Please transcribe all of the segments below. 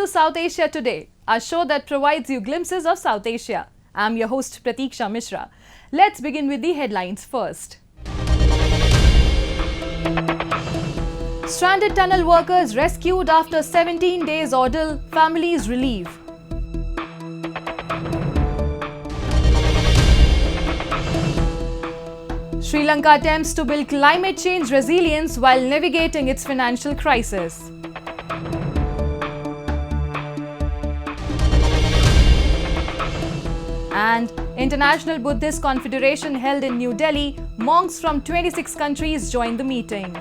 to South Asia Today, a show that provides you glimpses of South Asia. I'm your host Pratiksha Mishra. Let's begin with the headlines first. Stranded tunnel workers rescued after 17 days ordeal, families relief. Sri Lanka attempts to build climate change resilience while navigating its financial crisis. And International Buddhist Confederation held in New Delhi, monks from 26 countries joined the meeting.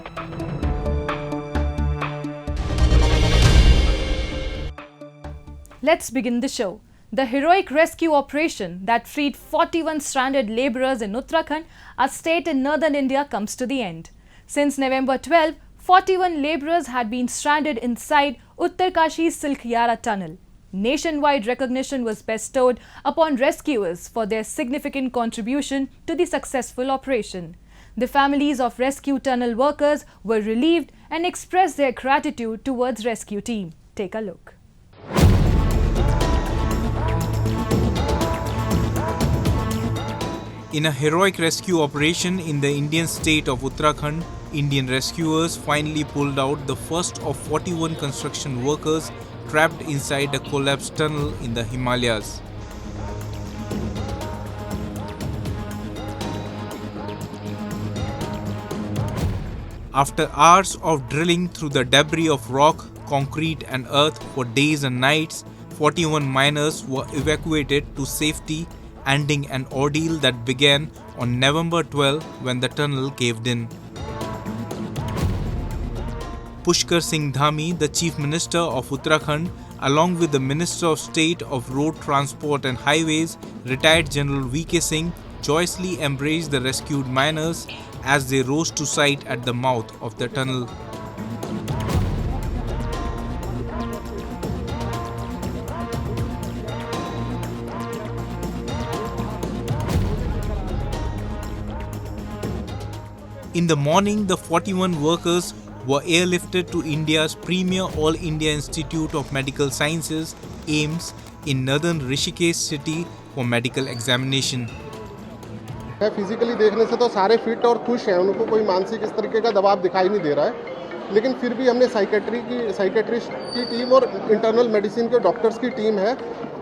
Let's begin the show. The heroic rescue operation that freed 41 stranded labourers in Uttarakhand, a state in northern India, comes to the end. Since November 12, 41 labourers had been stranded inside Uttarkashi's Silkyara tunnel. Nationwide recognition was bestowed upon rescuers for their significant contribution to the successful operation. The families of rescue tunnel workers were relieved and expressed their gratitude towards rescue team. Take a look. In a heroic rescue operation in the Indian state of Uttarakhand, Indian rescuers finally pulled out the first of 41 construction workers trapped inside a collapsed tunnel in the Himalayas. After hours of drilling through the debris of rock, concrete and earth for days and nights, 41 miners were evacuated to safety, ending an ordeal that began on November 12 when the tunnel caved in. Pushkar Singh Dhami, the Chief Minister of Uttarakhand, along with the Minister of State of Road Transport and Highways, retired General V.K. Singh, joyously embraced the rescued miners as they rose to sight at the mouth of the tunnel. In the morning, the 41 workers were airlifted to India's premier All India Institute of Medical Sciences, AIIMS, in northern Rishikesh city for medical examination. Physically देखने से तो सारे fit और खुश हैं, उनको कोई मानसिक इस तरीके का दबाव दिखाई नहीं दे रहा है, लेकिन फिर भी हमने साइकेट्रिस्ट की टीम और इंटरनल मेडिसिन के डॉक्टर्स की टीम है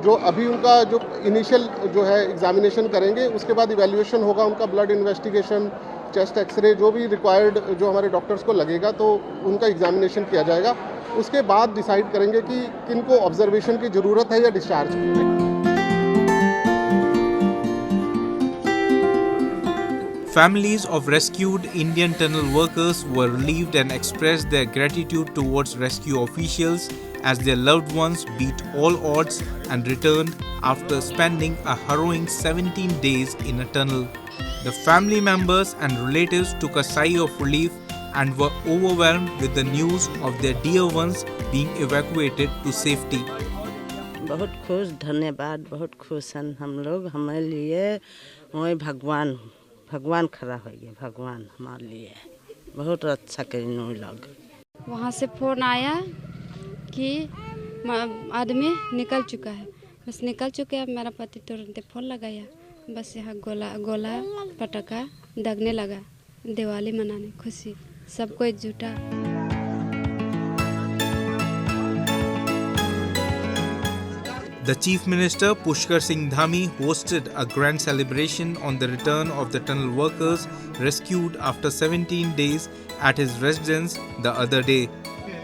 जो अभी उनका जो इनिशियल जो है एग्जामिनेशन करेंगे, उसके बाद इवैल्यूएशन होगा, उनका ब्लड इन्वेस्टिगेशन, चेस्ट एक्सरे जो भी रिक्वायर्ड जो हमारे डॉक्टर्स को लगेगा तो उनका एग्जामिनेशन किया जाएगा. उसके बाद डिसाइड करेंगे कि किनको ऑब्जर्वेशन की ज़रूरत है या डिस्चार्ज की. Families of rescued Indian tunnel workers were relieved and expressed their gratitude towards rescue officials as their loved ones beat all odds and returned after spending a harrowing 17 days in a tunnel. The family members and relatives took a sigh of relief and were overwhelmed with the news of their dear ones being evacuated to safety. बहुत खुश, धन्यवाद, बहुत खुश हैं हम लोग. हमारे लिए वही भगवान खड़ा हो गया, भगवान हमारे लिए बहुत अच्छा करें लोग. वहाँ से फ़ोन आया कि आदमी निकल चुका है, बस निकल चुके हैं. मेरा पति तुरंत फ़ोन लगाया, बस यहाँ गोला पटाखा दगने लगा. दिवाली मनाने खुशी सबको एकजुटा. The Chief Minister Pushkar Singh Dhami hosted a grand celebration on the return of the tunnel workers rescued after 17 days at his residence the other day.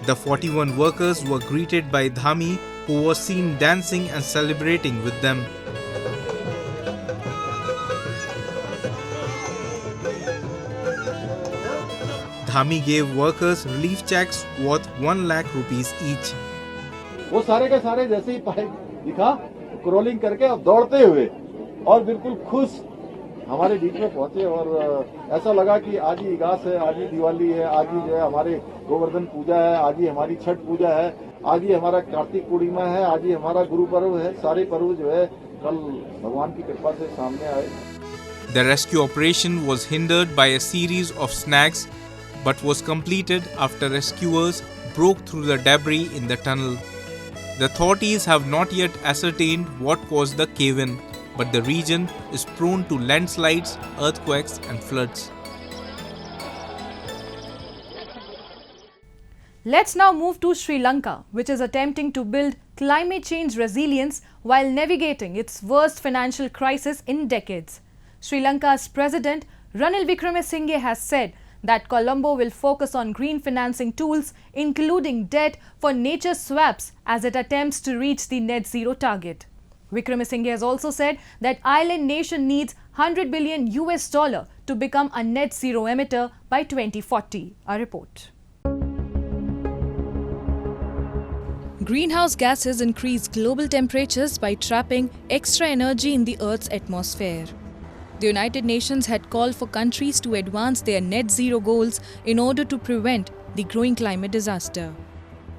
The 41 workers were greeted by Dhami, who was seen dancing and celebrating with them. Dhami gave workers relief checks worth 1 lakh rupees each. वो सारे के सारे जैसे ही pipe दिखा crawling करके अब दौड़ते हुए और बिल्कुल खुश हमारे बीच में पहुंचे. और ऐसा लगा कि आज ही इगास है, आज ही दिवाली है, आज ही जो है हमारे गोवर्धन पूजा है, आज ही हमारी छठ पूजा है, आज ही हमारा कार्तिक पूर्णिमा है, आज ही हमारा गुरु पर्व है. सारे पर्व जो है कल भगवान की कृपा से सामने आए. The rescue operation was hindered by a series of snags but was completed after rescuers broke through the debris in the tunnel. The authorities have not yet ascertained what caused the cave-in, but the region is prone to landslides, earthquakes and floods. Let's now move to Sri Lanka, which is attempting to build climate change resilience while navigating its worst financial crisis in decades. Sri Lanka's President Ranil Wickremesinghe has said that Colombo will focus on green financing tools, including debt for nature swaps, as it attempts to reach the net zero target. Wickremesinghe has also said that island nation needs $100 billion to become a net zero emitter by 2040. A report. Greenhouse gases increase global temperatures by trapping extra energy in the Earth's atmosphere. The United Nations had called for countries to advance their net zero goals in order to prevent the growing climate disaster.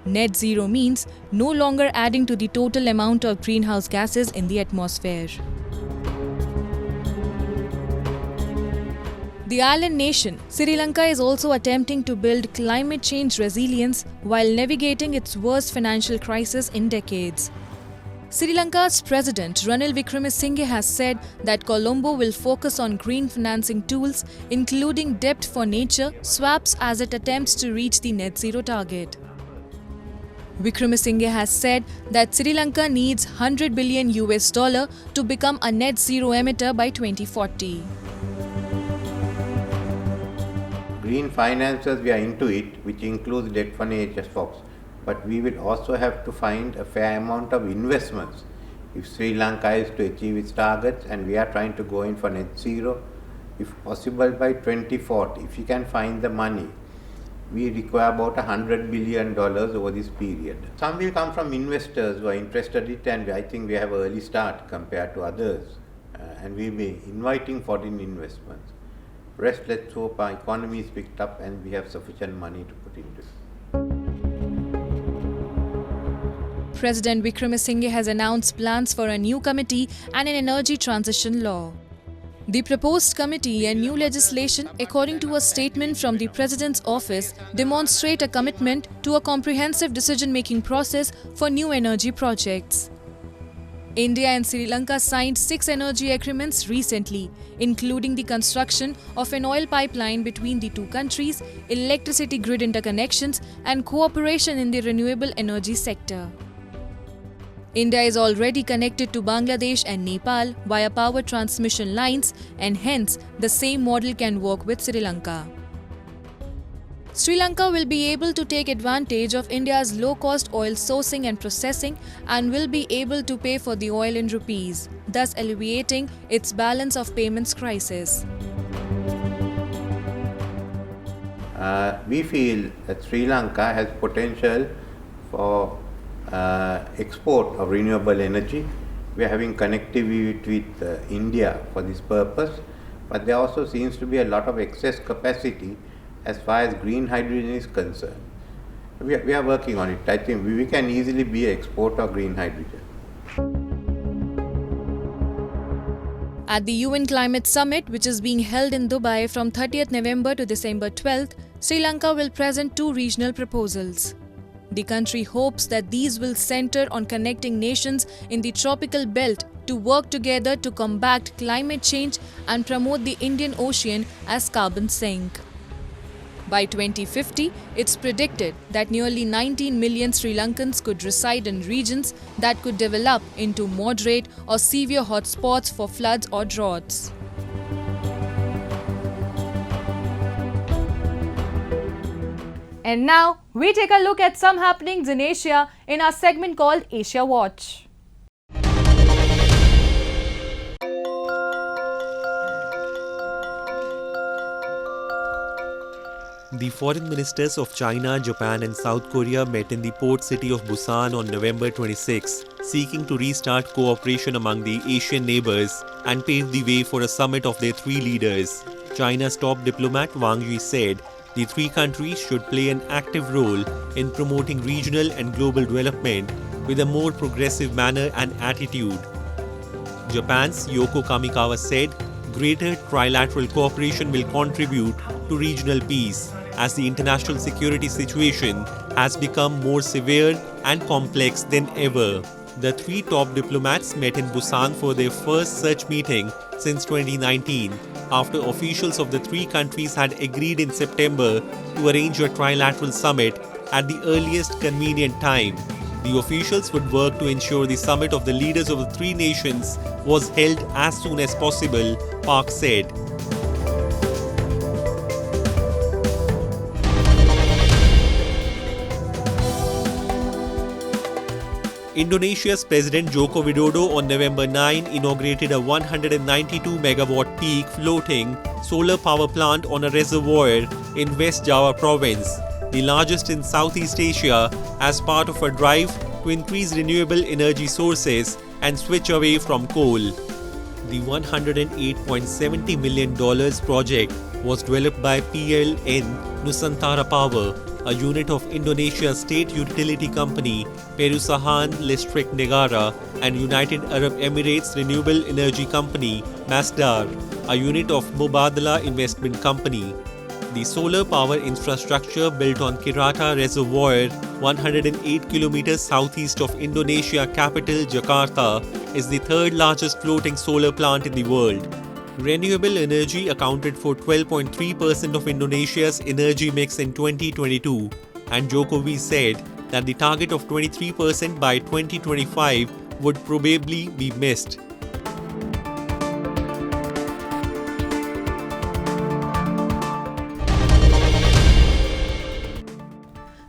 Net zero means no longer adding to the total amount of greenhouse gases in the atmosphere. The island nation, Sri Lanka, is also attempting to build climate change resilience while navigating its worst financial crisis in decades. Sri Lanka's President Ranil Wickremesinghe has said that Colombo will focus on green financing tools, including debt for nature swaps, as it attempts to reach the net zero target. Wickremesinghe has said that Sri Lanka needs $100 billion to become a net zero emitter by 2040. Green finances, we are into it, which includes debt for nature swaps. But we will also have to find a fair amount of investments if Sri Lanka is to achieve its targets, and we are trying to go in for net zero, if possible by 2040. If you can find the money, we require about $100 billion over this period. Some will come from investors who are interested in it, and I think we have an early start compared to others, and we'll be inviting foreign investments. Rest, let's hope our economy is picked up and we have sufficient money to put into it. President Wickremesinghe has announced plans for a new committee and an energy transition law. The proposed committee and new legislation, according to a statement from the President's office, demonstrate a commitment to a comprehensive decision-making process for new energy projects. India and Sri Lanka signed 6 energy agreements recently, including the construction of an oil pipeline between the two countries, electricity grid interconnections, and cooperation in the renewable energy sector. India is already connected to Bangladesh and Nepal via power transmission lines, and hence the same model can work with Sri Lanka. Sri Lanka will be able to take advantage of India's low-cost oil sourcing and processing, and will be able to pay for the oil in rupees, thus alleviating its balance of payments crisis. We feel that Sri Lanka has potential for export of renewable energy. We are having connectivity with India for this purpose, but there also seems to be a lot of excess capacity as far as green hydrogen is concerned. We are working on it. I think we can easily be an exporter of green hydrogen. At the UN Climate Summit, which is being held in Dubai from 30th November to December 12th, Sri Lanka will present 2 regional proposals. The country hopes that these will center on connecting nations in the tropical belt to work together to combat climate change and promote the Indian Ocean as carbon sink. By 2050, it's predicted that nearly 19 million Sri Lankans could reside in regions that could develop into moderate or severe hotspots for floods or droughts. And now, we take a look at some happenings in Asia in our segment called Asia Watch. The foreign ministers of China, Japan and South Korea met in the port city of Busan on November 26, seeking to restart cooperation among the Asian neighbors and pave the way for a summit of their 3 leaders. China's top diplomat Wang Yi said the 3 countries should play an active role in promoting regional and global development with a more progressive manner and attitude. Japan's Yoko Kamikawa said greater trilateral cooperation will contribute to regional peace as the international security situation has become more severe and complex than ever. The three top diplomats met in Busan for their first such meeting since 2019, after officials of the three countries had agreed in September to arrange a trilateral summit at the earliest convenient time. The officials would work to ensure the summit of the leaders of the three nations was held as soon as possible, Park said. Indonesia's President Joko Widodo on November 9 inaugurated a 192 megawatt peak floating solar power plant on a reservoir in West Java province, the largest in Southeast Asia, as part of a drive to increase renewable energy sources and switch away from coal. The $108.70 million project was developed by PLN Nusantara Power, a unit of Indonesia's state utility company Perusahaan Listrik Negara, and United Arab Emirates Renewable Energy Company Masdar, a unit of Mubadala Investment Company. The solar power infrastructure built on Kirata Reservoir, 108 kilometers southeast of Indonesia capital Jakarta, is the third largest floating solar plant in the world. Renewable energy accounted for 12.3% of Indonesia's energy mix in 2022, and Jokowi said that the target of 23% by 2025 would probably be missed.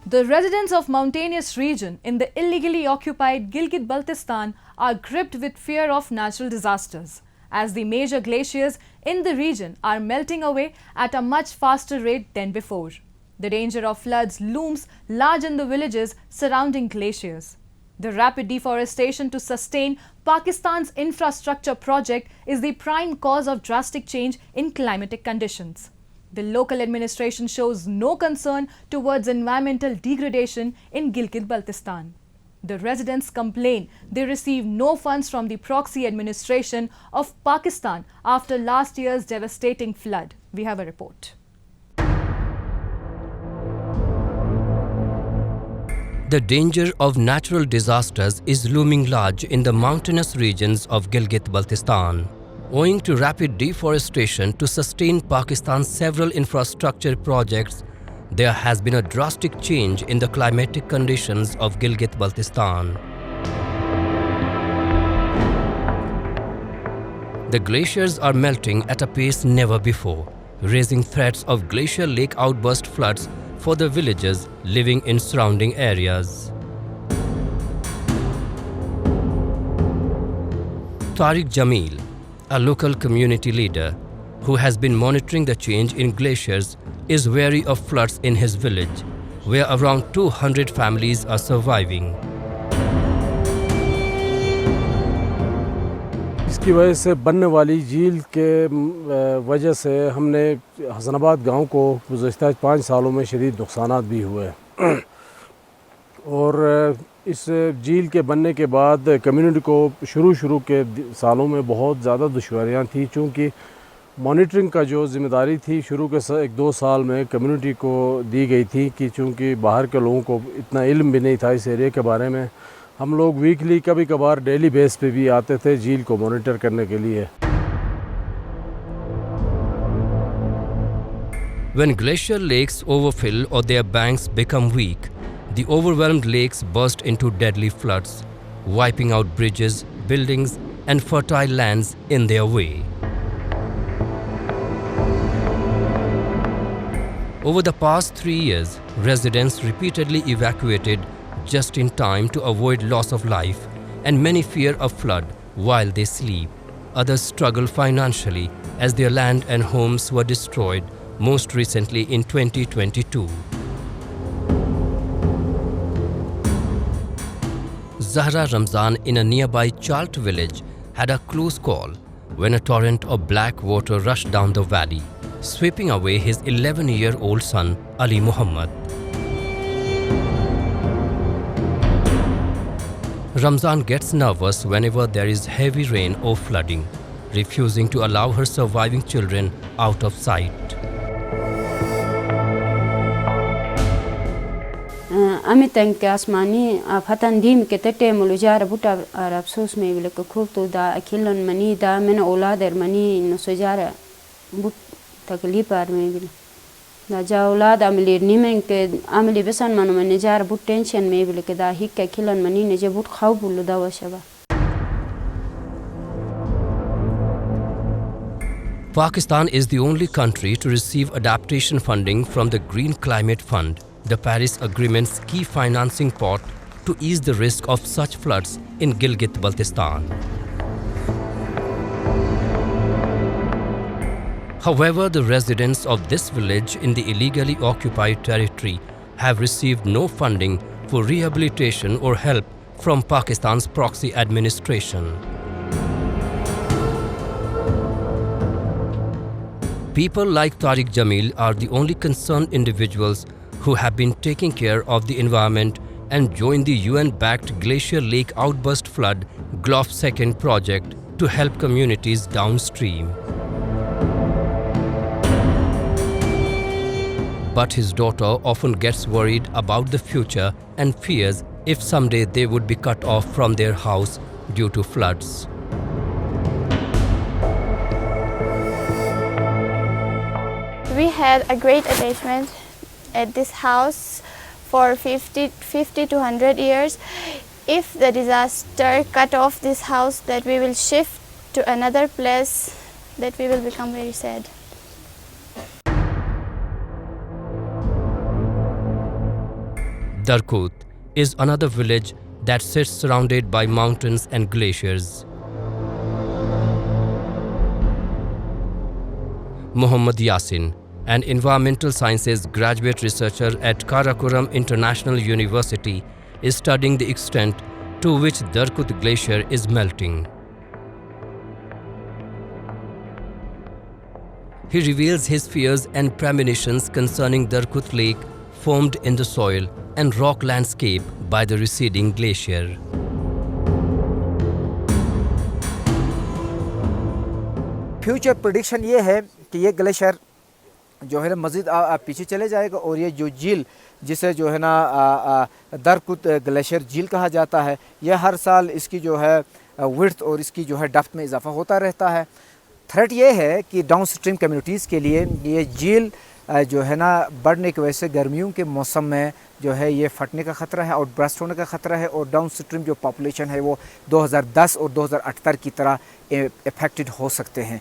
The residents of mountainous region in the illegally occupied Gilgit-Baltistan are gripped with fear of natural disasters, as the major glaciers in the region are melting away at a much faster rate than before. The danger of floods looms large in the villages surrounding glaciers. The rapid deforestation to sustain Pakistan's infrastructure project is the prime cause of drastic change in climatic conditions. The local administration shows no concern towards environmental degradation in Gilgit-Baltistan. The residents complain they receive no funds from the proxy administration of Pakistan after last year's devastating flood. We have a report. The danger of natural disasters is looming large in the mountainous regions of Gilgit-Baltistan. Owing to rapid deforestation to sustain Pakistan's several infrastructure projects, there has been a drastic change in the climatic conditions of Gilgit-Baltistan. The glaciers are melting at a pace never before, raising threats of glacial lake outburst floods for the villagers living in surrounding areas. Tariq Jamil, a local community leader who has been monitoring the change in glaciers, is wary of floods in his village, where around 200 families are surviving. इसकी वजह से बनने वाली झील के वजह से हमने हसनाबाद गांव को गुज़श्ता 5 सालों में शदीद नुकसानात भी हुए और इस झील के बनने के बाद कम्युनिटी को शुरू के सालों में बहुत ज़्यादा दुश्वारियां थी, चूँकि मॉनिटरिंग का जो ज़िम्मेदारी थी शुरू के 1-2 साल में कम्युनिटी को दी गई थी कि चूँकि बाहर के लोगों को इतना इल्म भी नहीं था इस एरिया के बारे में, हम लोग वीकली कभी कभार डेली बेस पे भी आते थे झील को मॉनिटर करने के लिए। When glacial lakes overfill or their banks become weak, the overwhelmed lakes burst into deadly floods, wiping out bridges, buildings, and fertile lands in their way. Over the past 3 years, residents repeatedly evacuated just in time to avoid loss of life, and many fear a flood while they sleep. Others struggle financially as their land and homes were destroyed, most recently in 2022. Zahra Ramzan in a nearby Chalt village had a close call when a torrent of black water rushed down the valley, sweeping away his 11-year-old son Ali Muhammad. Ramzan gets nervous whenever there is heavy rain or flooding, refusing to allow her surviving children out of sight. अमितंग के आसमानी फतन दीम के तटे मुलुजार बुटा और अफसोस में bill को खूब तो दा अखिलन मनी दा मैंने औलादर मनी न सुजार बुट तकलीफ आर में बिल दा जा औलाद अमली निमें के अमली बेसन मनो मने जार बुट टेंशन में बिल के दा हिक के अखिलन मनी ने जे बुट खाऊ बुल दा वशबा. Pakistan is the only country to receive adaptation funding from the Green Climate Fund, the Paris Agreement's key financing pot to ease the risk of such floods in Gilgit-Baltistan. However, the residents of this village in the illegally occupied territory have received no funding for rehabilitation or help from Pakistan's proxy administration. People like Tariq Jamil are the only concerned individuals who have been taking care of the environment and joined the UN-backed Glacier Lake Outburst Flood GLOF 2nd project to help communities downstream. But his daughter often gets worried about the future and fears if someday they would be cut off from their house due to floods. We had a great attachment at this house for 50 to 100 years. If the disaster cut off this house, that we will shift to another place, that we will become very sad. Darkut is another village that sits surrounded by mountains and glaciers. Muhammad Yasin, an environmental sciences graduate researcher at Karakoram International University, is studying the extent to which Darkut Glacier is melting. He reveals his fears and premonitions concerning Darkut Lake formed in the soil and rock landscape by the receding glacier. Future prediction ये है कि ये glacier जो है ना मज़ीद पीछे चले जाएगा और ये जो झील जिसे जो है ना दरकुत ग्लेशियर झील कहा जाता है, यह हर साल इसकी जो है विड्थ और इसकी जो है डेप्थ में इजाफा होता रहता है. थ्रेट ये है कि डाउन स्ट्रीम कम्युनिटीज़ के लिए ये झील जो है ना बढ़ने की वजह से गर्मियों के मौसम में जो है ये फटने का ख़तरा है, आउट ब्रस्ट होने का ख़तरा है और डाउन स्ट्रीम जो पॉपुलेशन है वो 2010 और 2078 की तरह इफेक्टेड हो सकते हैं.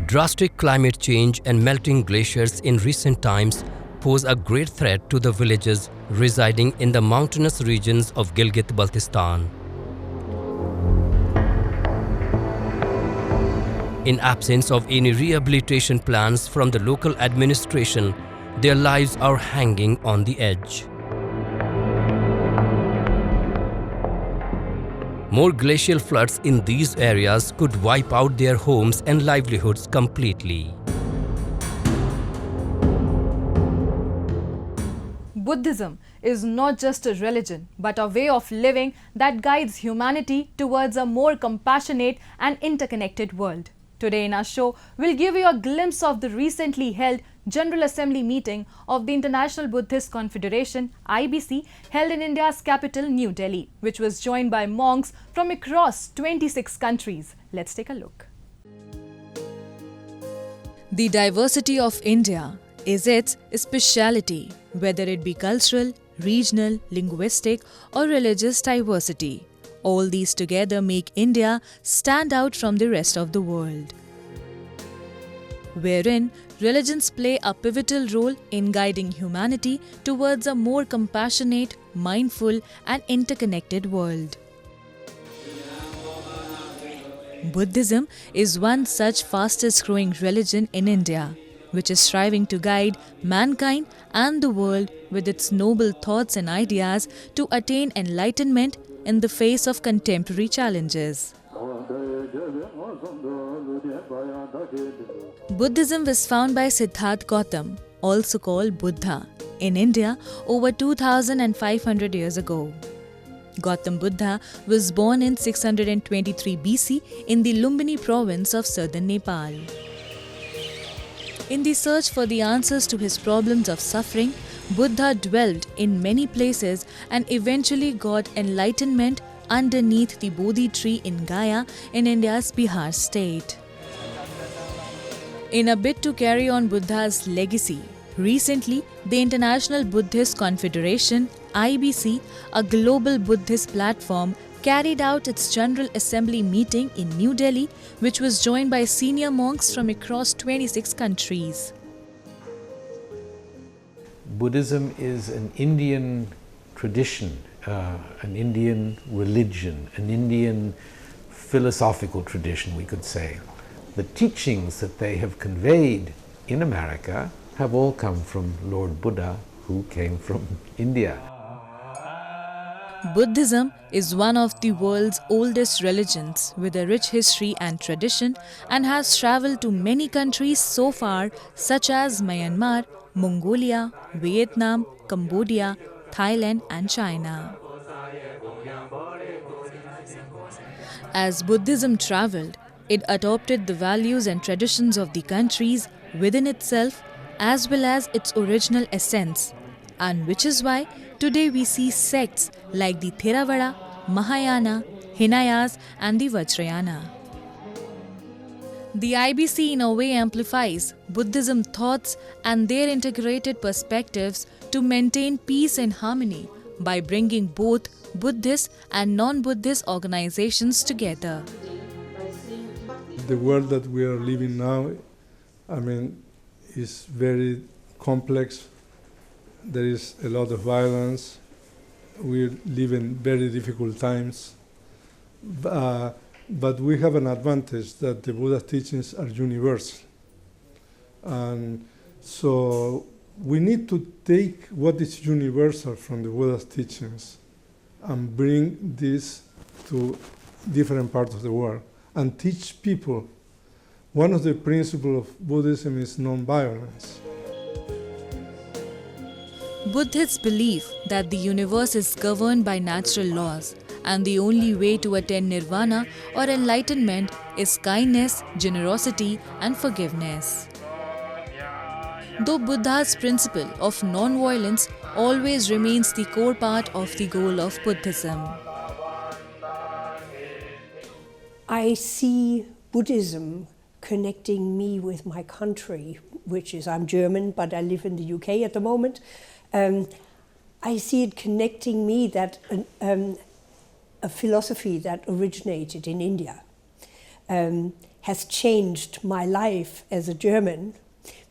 Drastic climate change and melting glaciers in recent times pose a great threat to the villages residing in the mountainous regions of Gilgit-Baltistan. In absence of any rehabilitation plans from the local administration, their lives are hanging on the edge. More glacial floods in these areas could wipe out their homes and livelihoods completely. Buddhism is not just a religion, but a way of living that guides humanity towards a more compassionate and interconnected world. Today in our show, we'll give you a glimpse of the recently held General Assembly meeting of the International Buddhist Confederation (IBC) held in India's capital New Delhi, which was joined by monks from across 26 countries. Let's take a look. The diversity of India is its speciality, whether it be cultural, regional, linguistic or religious diversity. All these together make India stand out from the rest of the world, wherein religions play a pivotal role in guiding humanity towards a more compassionate, mindful and interconnected world. Buddhism is one such fastest growing religion in India, which is striving to guide mankind and the world with its noble thoughts and ideas to attain enlightenment in the face of contemporary challenges. Buddhism was founded by Siddhartha Gautam, also called Buddha, in India over 2500 years ago. Gautam Buddha was born in 623 BC in the Lumbini province of southern Nepal. In the search for the answers to his problems of suffering, Buddha dwelled in many places and eventually got enlightenment underneath the Bodhi tree in Gaya in India's Bihar state. In a bid to carry on Buddha's legacy, recently the International Buddhist Confederation (IBC), a global Buddhist platform, carried out its General Assembly meeting in New Delhi, which was joined by senior monks from across 26 countries. Buddhism is an Indian tradition, an Indian religion, an Indian philosophical tradition, we could say. The teachings that they have conveyed in America have all come from Lord Buddha, who came from India. Buddhism is one of the world's oldest religions with a rich history and tradition and has travelled to many countries so far, such as Myanmar, Mongolia, Vietnam, Cambodia, Thailand and China. As Buddhism travelled, it adopted the values and traditions of the countries within itself as well as its original essence, and which is why today we see sects like the Theravada, Mahayana, Hinayas and the Vajrayana. The IBC in a way amplifies Buddhism thoughts and their integrated perspectives to maintain peace and harmony by bringing both Buddhist and non-Buddhist organizations together. The world that we are living now, is very complex. There is a lot of violence. We live in very difficult times. But we have an advantage that the Buddha's teachings are universal. And so we need to take what is universal from the Buddha's teachings and bring this to different parts of the world and teach people. One of the principles of Buddhism is non-violence. Buddhists believe that the universe is governed by natural laws, and the only way to attain nirvana or enlightenment is kindness, generosity, and forgiveness. Though Buddha's principle of non-violence always remains the core part of the goal of Buddhism. I see Buddhism connecting me with my country, which is, I'm German, but I live in the UK at the moment. I see it connecting me that a philosophy that originated in India has changed my life as a German,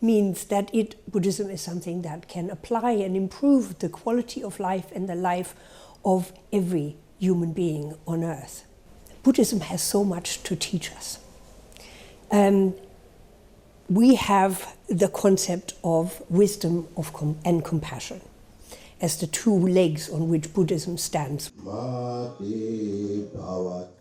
means that Buddhism is something that can apply and improve the quality of life and the life of every human being on earth. Buddhism has so much to teach us. We have the concept of wisdom and compassion as the two legs on which Buddhism stands.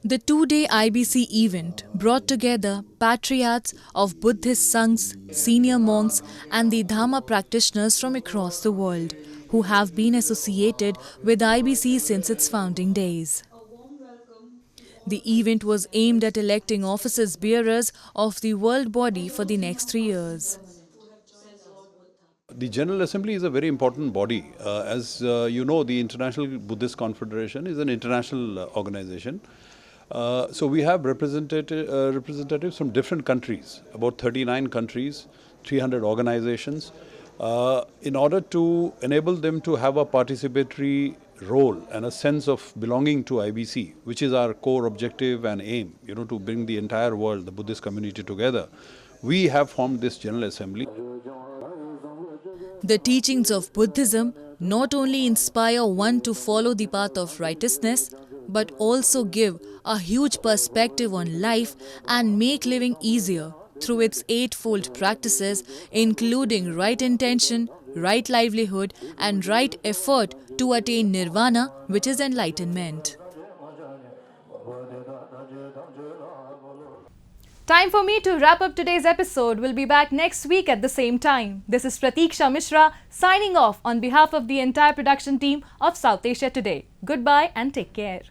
The two-day IBC event brought together patriarchs of Buddhist sanghs, senior monks and the Dhamma practitioners from across the world who have been associated with IBC since its founding days. The event was aimed at electing offices bearers of the world body for the next 3 years. The General Assembly is a very important body. As you know, the International Buddhist Confederation is an international organization. So we have representatives from different countries, about 39 countries, 300 organizations, in order to enable them to have a participatory role and a sense of belonging to IBC, which is our core objective and aim, to bring the entire world, the Buddhist community together. We have formed this General Assembly. The teachings of Buddhism not only inspire one to follow the path of righteousness, but also give a huge perspective on life and make living easier through its eightfold practices, including right intention, right livelihood, and right effort to attain nirvana, which is enlightenment. Time for me to wrap up today's episode. We'll be back next week at the same time. This is Pratiksha Mishra signing off on behalf of the entire production team of South Asia Today. Goodbye and take care.